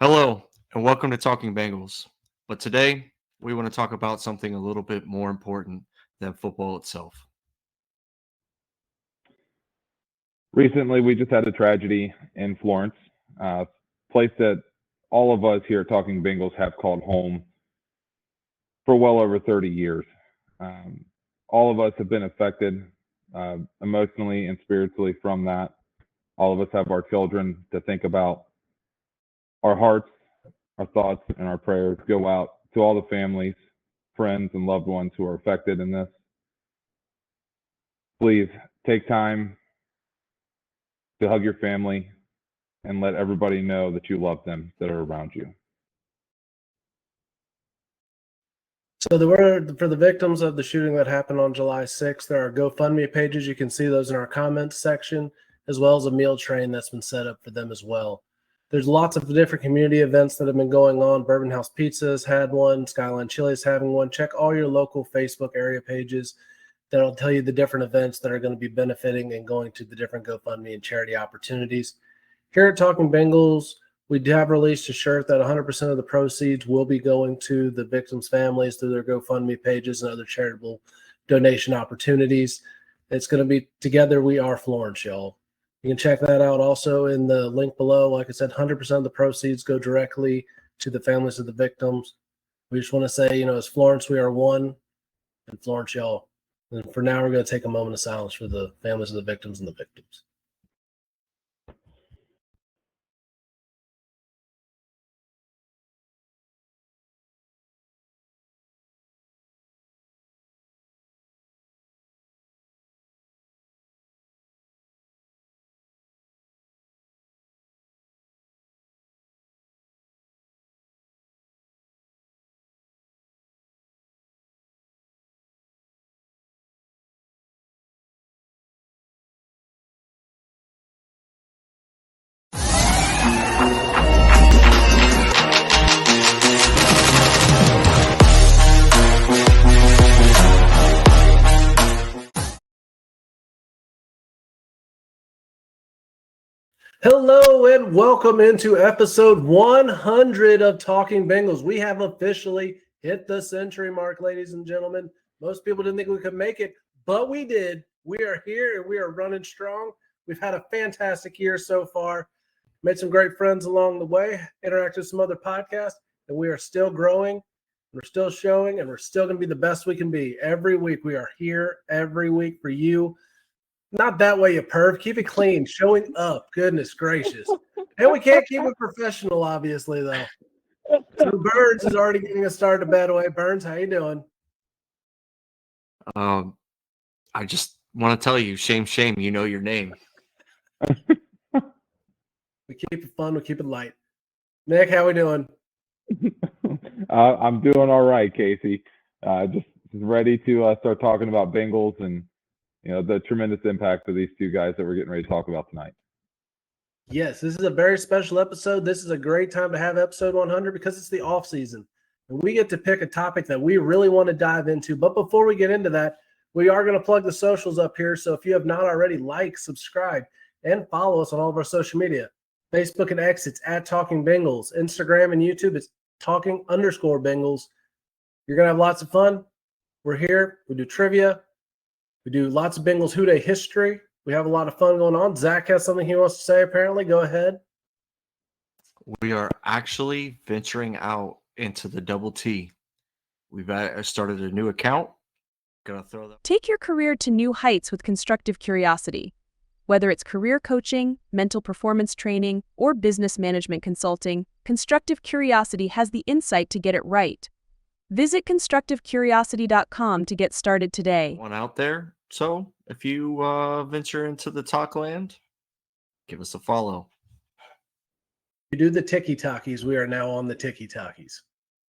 Hello, and welcome to Talking Bengals. But today, we want to talk about something a little bit more important than football itself. Recently, we just had a tragedy in Florence, a place that all of us here at Talking Bengals have called home for well over 30 years. All of us have been affected emotionally and spiritually from that. All of us have our children to think about. Our hearts, our thoughts, and our prayers go out to all the families, friends, and loved ones who are affected in this. Please take time to hug your family and let everybody know that you love them that are around you. So the word for the victims of the shooting that happened on July 6th, there are GoFundMe pages. You can see those in our comments section, as well as a meal train that's been set up for them as well. There's lots of different community events that have been going on. Bourbon House Pizza's had one. Skyline Chili's having one. Check all your local Facebook area pages. That'll tell you the different events that are going to be benefiting and going to the different GoFundMe and charity opportunities. Here at Talking Bengals, we have released a shirt that 100% of the proceeds will be going to the victims' families through their GoFundMe pages and other charitable donation opportunities. It's going to be Together We Are Florence Y'all. You can check that out also in the link below. Like I said, 100% of the proceeds go directly to the families of the victims. We just want to say, as Florence, we are one, and Florence Y'all. And for now, we're going to take a moment of silence for the families of the victims and the victims. Hello and welcome into episode 100 of Talking Bengals. We have officially hit the century mark, ladies and gentlemen. Most people didn't think we could make it, but we did. We are here and we are running strong. We've had a fantastic year so far. Made some great friends along the way, interacted with some other podcasts, and we are still growing. We're still showing, and we're still going to be the best we can be. Every week, we are here every week for you. Not that way, you perv. Keep it clean. Showing up. Goodness gracious. And we can't keep it professional, obviously, though. So Burns is already getting us started a bad way. Burns, how you doing? I just want to tell you, shame, you know your name. We keep it fun. We keep it light. Nick, how we doing? I'm doing all right, Casey. Just ready to start talking about Bengals and the tremendous impact of these two guys that we're getting ready to talk about tonight. Yes, this is a very special episode. This is a great time to have episode 100 because it's the off season. And we get to pick a topic that we really want to dive into. But before we get into that, we are going to plug the socials up here. So if you have not already, like, subscribe, and follow us on all of our social media. Facebook and X, it's at Talking Bengals. Instagram and YouTube, it's Talking_Bengals. You're going to have lots of fun. We're here. We do trivia. We do lots of Bengals Who Day history. We have a lot of fun going on. Zach has something he wants to say, apparently. Go ahead. We are actually venturing out into the double T. We've started a new account. Gonna throw that. Take your career to new heights with Constructive Curiosity. Whether it's career coaching, mental performance training, or business management consulting, Constructive Curiosity has the insight to get it right. Visit constructivecuriosity.com to get started today. One out there. So if you venture into the talk land, give us a follow. We do the tiki-talkies. We are now on the tiki-talkies.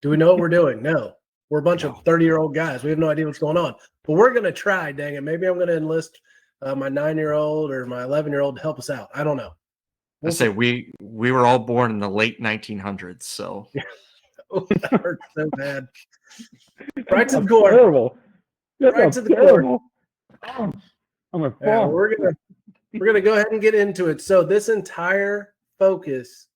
Do we know what we're doing? No. We're a bunch of 30-year-old guys. We have no idea what's going on. But we're going to try, dang it. Maybe I'm going to enlist my 9-year-old or my 11-year-old to help us out. I don't know. I say we were all born in the late 1900s, so. Oh, that hurts so bad. Right to the core. Terrible. Right to the core. I'm a we're gonna go ahead and get into it. So this entire focus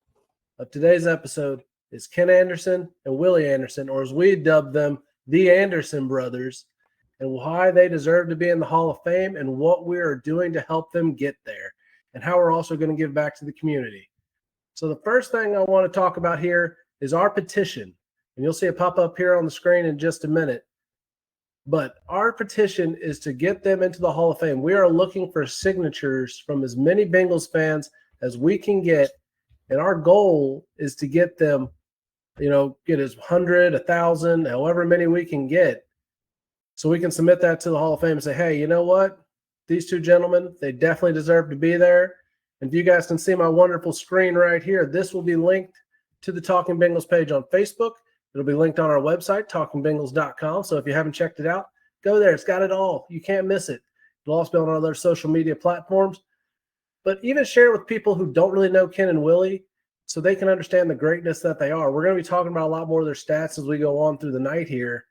of today's episode is Ken Anderson and Willie Anderson, or as we dub them, the Anderson brothers, and why they deserve to be in the Hall of Fame and what we are doing to help them get there, and how we're also going to give back to the community. So the first thing I want to talk about here is our petition, and you'll see it pop up here on the screen in just a minute. But our petition is to get them into the Hall of Fame. We are looking for signatures from as many Bengals fans as we can get, and our goal is to get them, get as 100, 1,000, however many we can get, so we can submit that to the Hall of Fame and say, hey, you know what? These two gentlemen, they definitely deserve to be there. And if you guys can see my wonderful screen right here, this will be linked to the Talkin Bengals page on Facebook. It'll be linked on our website, talkinbengals.com. So if you haven't checked it out, go there. It's got it all. You can't miss it. It'll also be on our other social media platforms. But even share it with people who don't really know Ken and Willie so they can understand the greatness that they are. We're going to be talking about a lot more of their stats as we go on through the night here.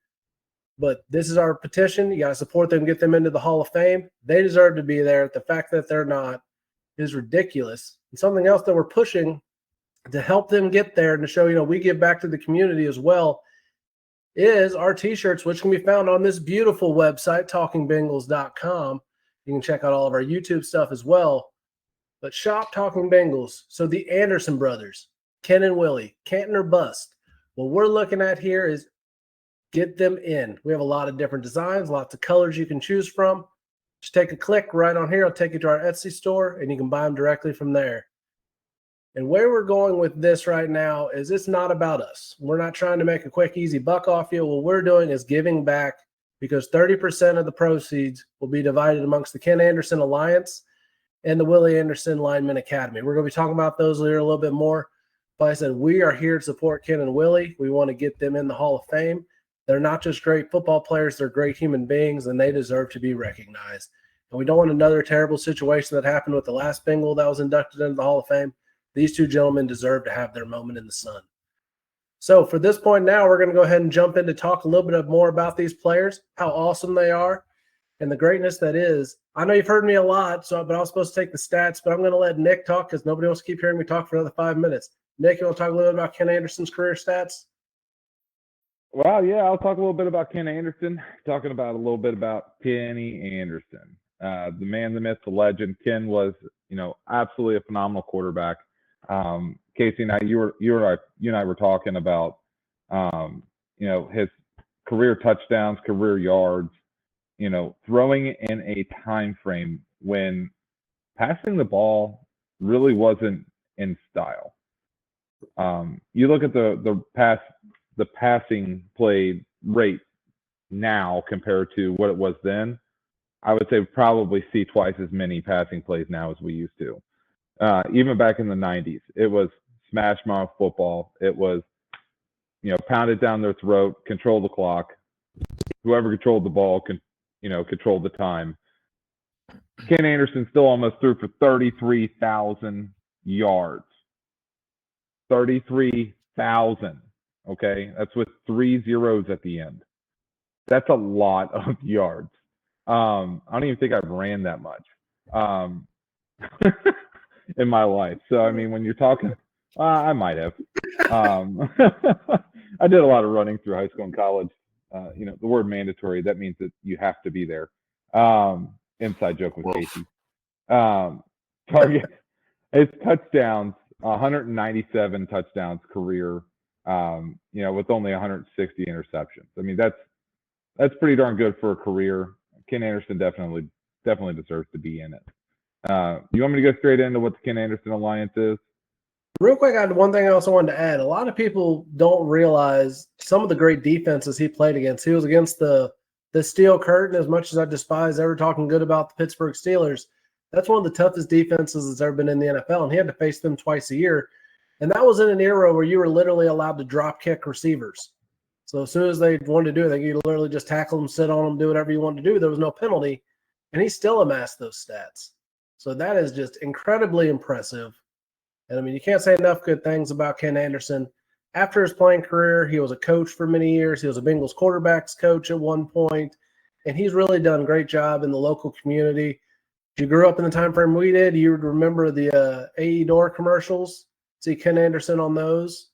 But this is our petition. You got to support them, get them into the Hall of Fame. They deserve to be there. The fact that they're not is ridiculous. And something else that we're pushing to help them get there and to show, we give back to the community as well, is our t-shirts, which can be found on this beautiful website, talkinbengals.com. You can check out all of our YouTube stuff as well. But shop Talking Bengals. So the Anderson brothers, Ken and Willie, Canton or bust. What we're looking at here is get them in. We have a lot of different designs, lots of colors you can choose from. Just take a click right on here. I'll take you to our Etsy store, and you can buy them directly from there. And where we're going with this right now is it's not about us. We're not trying to make a quick, easy buck off you. What we're doing is giving back, because 30% of the proceeds will be divided amongst the Ken Anderson Alliance and the Willie Anderson Lineman Academy. We're going to be talking about those later a little bit more. But I said we are here to support Ken and Willie. We want to get them in the Hall of Fame. They're not just great football players. They're great human beings, and they deserve to be recognized. And we don't want another terrible situation that happened with the last Bengal that was inducted into the Hall of Fame. These two gentlemen deserve to have their moment in the sun. So for this point now, we're going to go ahead and jump in to talk a little bit more about these players, how awesome they are, and the greatness that is. I know you've heard me a lot, but I was supposed to take the stats, but I'm going to let Nick talk because nobody wants to keep hearing me talk for another 5 minutes. Nick, you want to talk a little bit about Ken Anderson's career stats? Well, yeah, I'll talk a little bit about Ken Anderson, talking about a little bit about Kenny Anderson. The man, the myth, the legend. Ken was, absolutely a phenomenal quarterback. Casey and I, you and I were talking about, his career touchdowns, career yards, throwing in a time frame when passing the ball really wasn't in style. You look at the passing play rate now compared to what it was then. I would say probably see twice as many passing plays now as we used to. Even back in the 90s, it was smash mouth football. It was, pound it down their throat, control the clock. Whoever controlled the ball controlled the time. Ken Anderson still almost threw for 33,000 yards. 33,000. Okay, that's with 3 zeros at the end. That's a lot of yards. I don't even think I've ran that much in my life. So, I mean, when you're talking, I might have. I did a lot of running through high school and college. The word mandatory, that means that you have to be there. Inside joke with Casey. Target, his touchdowns, 197 touchdowns career, with only 160 interceptions. I mean, that's pretty darn good for a career. Ken Anderson definitely deserves to be in it. You want me to go straight into what the Ken Anderson Alliance is? Real quick, I had one thing I also wanted to add. A lot of people don't realize some of the great defenses he played against. He was against the Steel Curtain. As much as I despise ever talking good about the Pittsburgh Steelers, that's one of the toughest defenses that's ever been in the NFL, and he had to face them twice a year. And that was in an era where you were literally allowed to drop kick receivers. So as soon as they wanted to do it, you could literally just tackle them, sit on them, do whatever you wanted to do. There was no penalty, and he still amassed those stats. So that is just incredibly impressive. And, I mean, you can't say enough good things about Ken Anderson. After his playing career, he was a coach for many years. He was a Bengals quarterbacks coach at one point, and he's really done a great job in the local community. If you grew up in the time frame we did, you would remember the AE Door commercials. see Ken Anderson on those.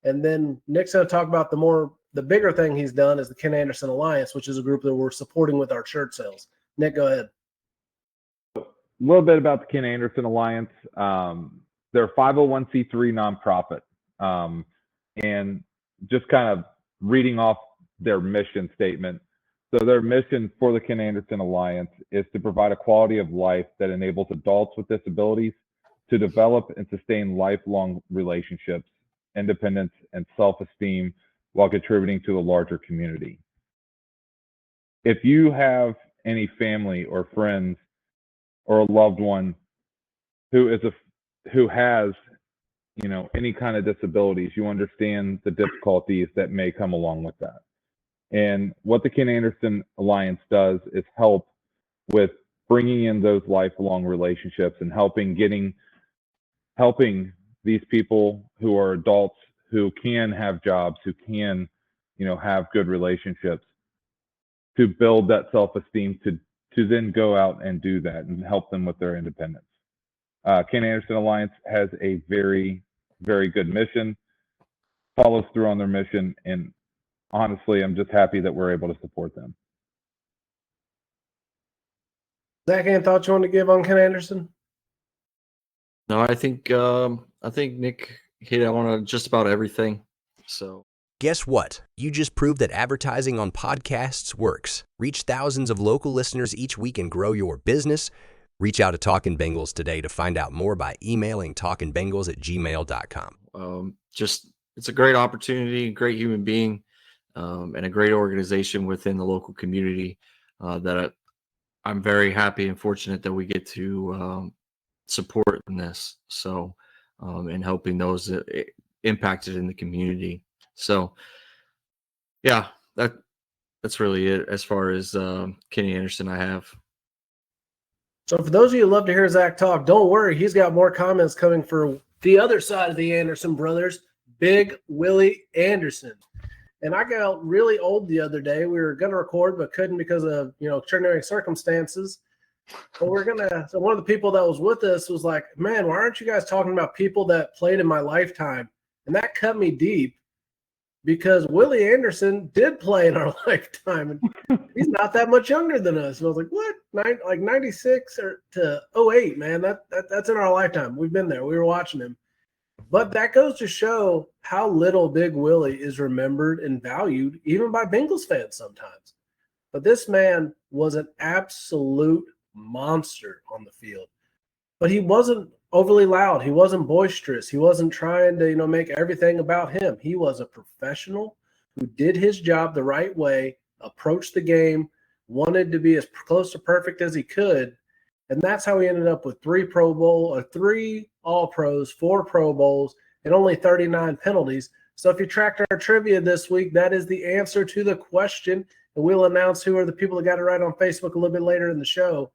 And then Nick's going to talk about the bigger thing he's done is the Ken Anderson Alliance, which is a group that we're supporting with our shirt sales. Nick, go ahead. A little bit about the Ken Anderson Alliance. They're a 501c3 nonprofit. And just kind of reading off their mission statement. So their mission for the Ken Anderson Alliance is to provide a quality of life that enables adults with disabilities to develop and sustain lifelong relationships, independence, and self-esteem while contributing to a larger community. If you have any family or friends or a loved one who has any kind of disabilities, you understand the difficulties that may come along with that. And what the Ken Anderson Alliance does is help with bringing in those lifelong relationships and helping these people who are adults who can have jobs, who can, have good relationships, to build that self-esteem to then go out and do that and help them with their independence. Ken Anderson Alliance has a very, very good mission, follows through on their mission, and honestly, I'm just happy that we're able to support them. Zach, any thoughts you want to give on Ken Anderson? No, I think Nick hit on just about everything. So guess what? You just proved that advertising on podcasts works. Reach thousands of local listeners each week and grow your business. Reach out to Talkin Bengals today to find out more by emailing talkinbengals@gmail.com. It's a great opportunity, great human being, and a great organization within the local community that I'm very happy and fortunate that we get to support in this. So, and helping those that impacted in the community. So, yeah, that's really it as far as Kenny Anderson I have. So for those of you who love to hear Zach talk, don't worry. He's got more comments coming for the other side of the Anderson brothers, Big Willie Anderson. And I got really old the other day. We were going to record, but couldn't because of, extraordinary circumstances. But so one of the people that was with us was like, man, why aren't you guys talking about people that played in my lifetime? And that cut me deep because Willie Anderson did play in our lifetime. And he's not that much younger than us. And I was like, what? 96 or to 08, man. That's in our lifetime. We've been there. We were watching him. But that goes to show how little Big Willie is remembered and valued, even by Bengals fans sometimes. But this man was an absolute monster on the field. But he wasn't overly loud. He wasn't boisterous. He wasn't trying to, make everything about him. He was a professional who did his job the right way, approached the game, wanted to be as close to perfect as he could. And that's how he ended up with 3 All-Pros, 4 Pro Bowls, and only 39 penalties. So if you tracked our trivia this week, that is the answer to the question. And we'll announce who are the people that got it right on Facebook a little bit later in the show.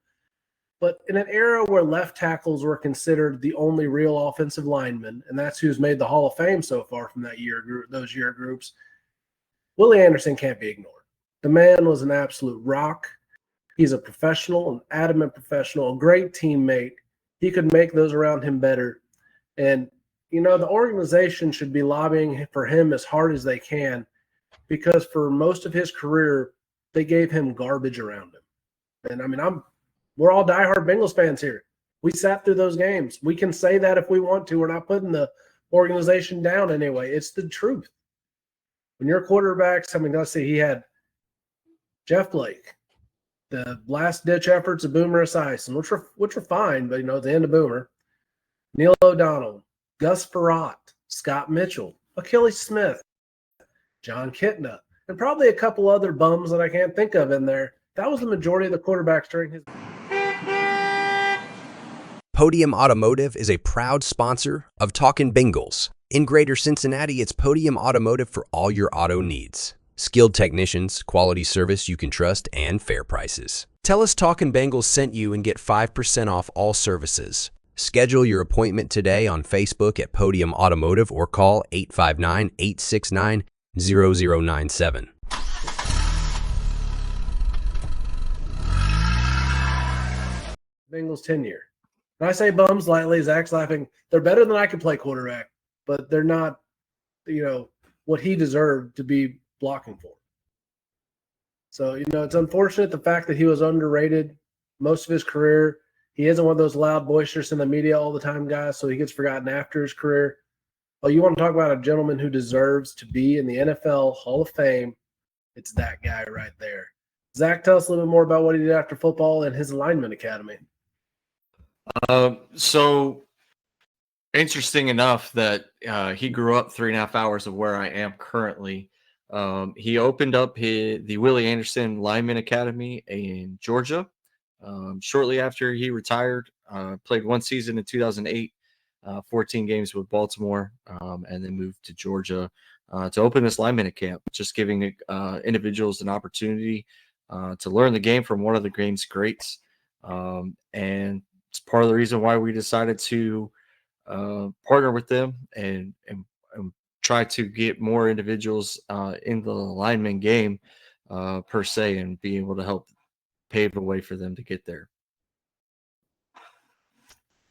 But in an era where left tackles were considered the only real offensive linemen, and that's who's made the Hall of Fame so far from those year groups, Willie Anderson can't be ignored. The man was an absolute rock. He's a professional, an adamant professional, a great teammate. He could make those around him better. And, the organization should be lobbying for him as hard as they can because for most of his career, they gave him garbage around him. And, we're all diehard Bengals fans here. We sat through those games. We can say that if we want to. We're not putting the organization down anyway. It's the truth. When your quarterbacks, let's see, he had Jeff Blake, the last-ditch efforts of Boomer Esiason, which were fine, but, at the end of Boomer, Neil O'Donnell, Gus Frerotte, Scott Mitchell, Achilles Smith, John Kitna, and probably a couple other bums that I can't think of in there. That was the majority of the quarterbacks during his. Podium Automotive is a proud sponsor of Talkin Bengals. In Greater Cincinnati, it's Podium Automotive for all your auto needs. Skilled technicians, quality service you can trust, and fair prices. Tell us Talkin Bengals sent you and get 5% off all services. Schedule your appointment today on Facebook at Podium Automotive or call 859-869-0097. Bengals tenure. And I say bums lightly. Zach's laughing. They're better than I could play quarterback, but they're not, what he deserved to be blocking for. So, it's unfortunate the fact that he was underrated most of his career. He isn't one of those loud, boisterous in the media all the time guys, so he gets forgotten after his career. Well, you want to talk about a gentleman who deserves to be in the NFL Hall of Fame, it's that guy right there. Zach, tell us a little bit more about what he did after football and his lineman academy. So interesting enough that he grew up 3.5 hours of where I am currently. He opened up the Willie Anderson Lineman Academy in Georgia shortly after he retired. Played one season in 2008, 14 games with Baltimore, and then moved to Georgia to open this lineman camp, just giving individuals an opportunity to learn the game from one of the game's greats. And it's part of the reason why we decided to partner with them and try to get more individuals in the lineman game per se, and be able to help pave the way for them to get there.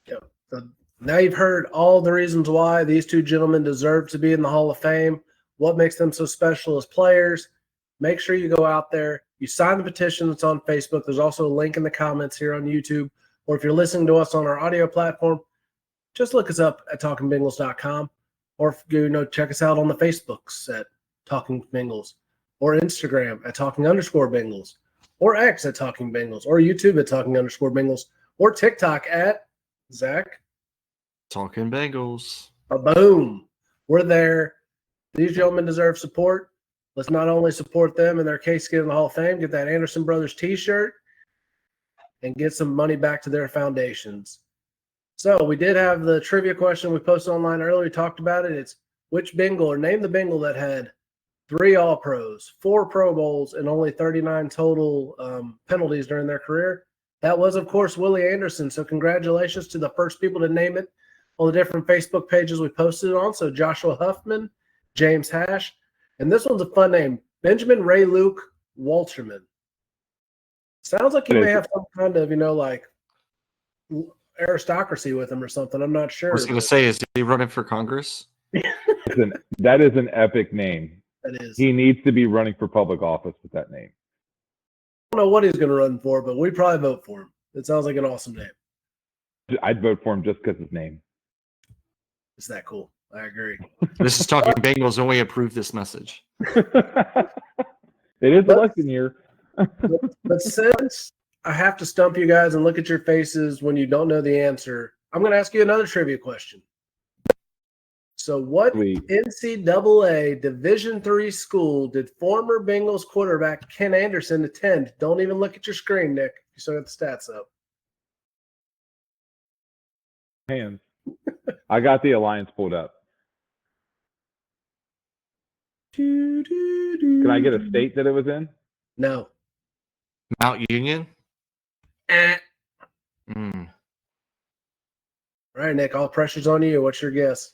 Yeah. So now you've heard all the reasons why these two gentlemen deserve to be in the Hall of Fame, what makes them so special as players. Make sure you go out there. You sign the petition that's on Facebook. There's also a link in the comments here on YouTube. Or if you're listening to us on our audio platform, just look us up at talkingbengals.com, or check us out on the Facebooks at Talking Bengals, or Instagram at Talking_Bengals, or X at Talking Bengals, or YouTube at Talking_Bengals, or TikTok at Zach Talkin Bengals. Boom. We're there. These gentlemen deserve support. Let's not only support them in their case to get in the Hall of Fame, get that Anderson Brothers t-shirt, and get some money back to their foundations. So we did have the trivia question we posted online earlier. We talked about it. It's which Bengal, or name the Bengal that had 3 All-Pros, 4 Pro Bowls, and only 39 total penalties during their career. That was, of course, Willie Anderson. So congratulations to the first people to name it on the different Facebook pages we posted it on. So Joshua Huffman, James Hash, and this one's a fun name, Benjamin Ray Luke Walterman. Sounds like you may have some kind of, aristocracy with him or something. I'm not sure. I was going to say, is he running for Congress? That is an epic name. That is. He needs to be running for public office with that name. I don't know what he's going to run for, but we'd probably vote for him. It sounds like an awesome name. I'd vote for him just because his name. It's that cool. I agree. This is Talking Bengals, and we approve this message. It is election year. But since I have to stump you guys and look at your faces when you don't know the answer, I'm going to ask you another trivia question. So what NCAA Division III school did former Bengals quarterback Ken Anderson attend? Don't even look at your screen, Nick. You still got the stats up. Hands. I got the alliance pulled up. Can I get a state that it was in? No. Mount Union? All right, Nick, all pressure's on you. What's your guess?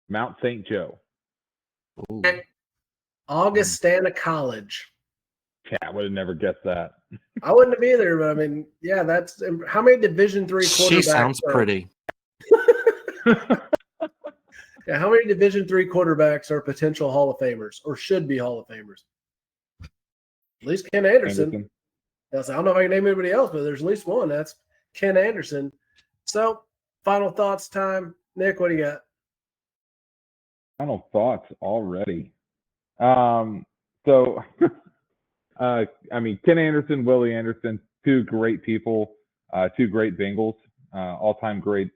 Mount St. Joe. Ooh. Augustana College. Yeah, I would have never guessed that. I wouldn't have either, but I mean, yeah, that's how many Division III quarterbacks? She sounds pretty. Yeah, how many Division III quarterbacks are potential Hall of Famers or should be Hall of Famers? At least Ken Anderson. I don't know if I can name anybody else, but there's at least one. That's Ken Anderson. So, final thoughts time. Nick, what do you got? Final thoughts already. Ken Anderson, Willie Anderson, 2 great people, 2 great Bengals, all-time great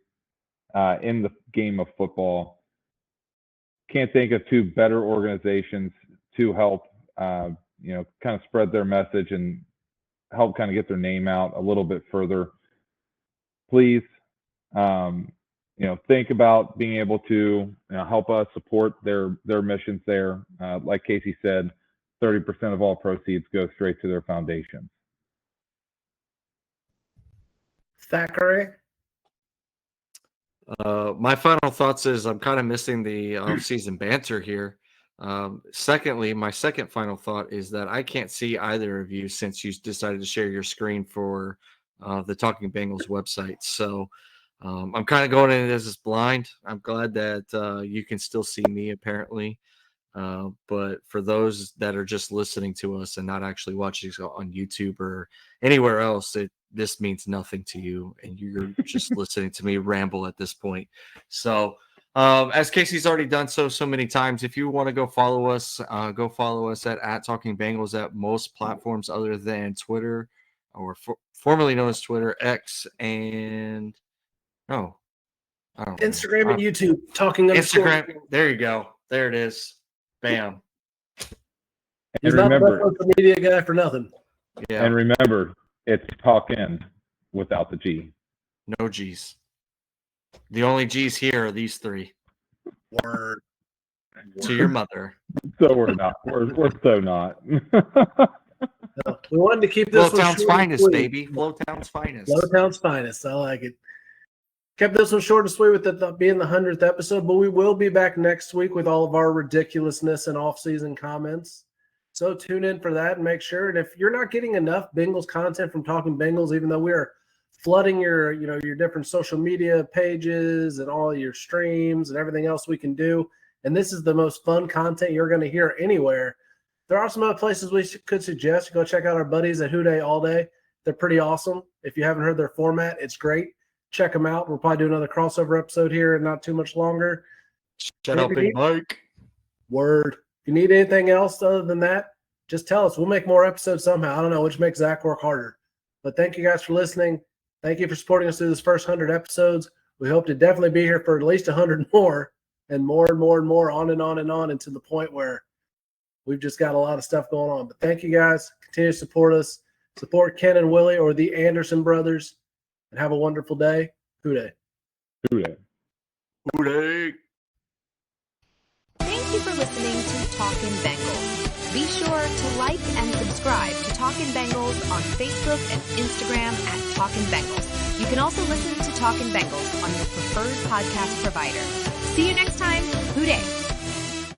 in the game of football. Can't think of 2 better organizations to help, kind of spread their message and help kind of get their name out a little bit further. Please, think about being able to help us support their missions there. Like Casey said, 30% of all proceeds go straight to their foundations. Thackeray? My final thoughts is I'm kind of missing the off-season banter here. Secondly, my second final thought is that I can't see either of you since you decided to share your screen for the Talking Bengals website. So I'm kind of going into this as blind. I'm glad that you can still see me apparently. But for those that are just listening to us and not actually watching us on YouTube or anywhere else, this means nothing to you, and you're just listening to me ramble at this point. So, as Casey's already done so many times, if you want to go follow us at Talking Bengals at most platforms other than Twitter, or formerly known as Twitter, X, and I don't know. Instagram and YouTube, talking Instagram. There you go. There it is. Bam. He's And not the remember, social media guy for nothing. Yeah. and remember, it's Talkin without the G. No G's. The only G's here are these three. Word. To your mother. So we're not. We're so not. No, we wanted to keep this one Flowtown's short and finest, sweet. baby. Flowtown's finest. Flowtown's finest. I like it. Kept this one short and sweet with it being the 100th episode, but we will be back next week with all of our ridiculousness and off-season comments. So tune in for that and make sure. And if you're not getting enough Bengals content from Talking Bengals, even though we are flooding your different social media pages and all your streams and everything else we can do, and this is the most fun content you're going to hear anywhere, there are some other places we could suggest. Go check out our buddies at Who Day All Day. They're pretty awesome. If you haven't heard their format, it's great. Check them out. We'll probably do another crossover episode here in not too much longer. Shout out Big Mike. Word. If you need anything else other than that, just tell us. We'll make more episodes somehow. I don't know, which makes Zach work harder. But thank you guys for listening. Thank you for supporting us through this first 100 episodes. We hope to definitely be here for at least 100 more and more and more and more, on and on and on, and to the point where we've just got a lot of stuff going on. But thank you guys. Continue to support us. Support Ken and Willie, or the Anderson brothers. And have a wonderful day. Who Day. Who dat? Who Day? Thank you for listening to Talkin Bengals. Be sure to like and subscribe to Talkin Bengals on Facebook and Instagram at Talkin Bengals. You can also listen to Talkin Bengals on your preferred podcast provider. See you next time. Who Day?